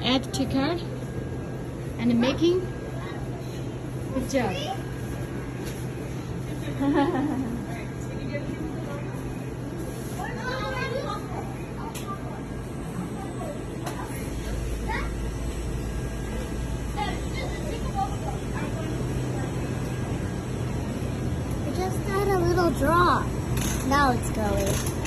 add to cart and making. Good job. I just got a little drop. Now it's going.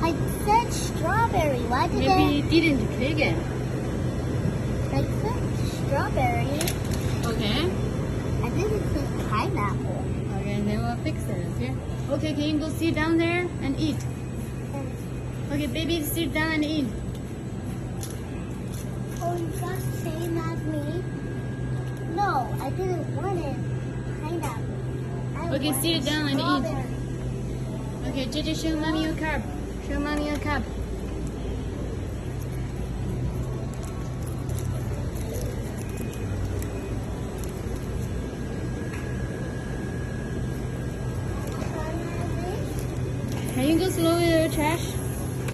I said strawberry. Why did Maybe you didn't click it. I said strawberry. Okay. I didn't click pineapple. Okay, then we'll fix it, okay? Okay, can you go sit down there and eat? Okay, baby, sit down and eat. Oh, you got the same as me? No, I didn't want it. Pineapple. Okay, sit down and eat. Okay, JJ, show mommy your cup. Show mommy your cup. Can you go slow with your trash?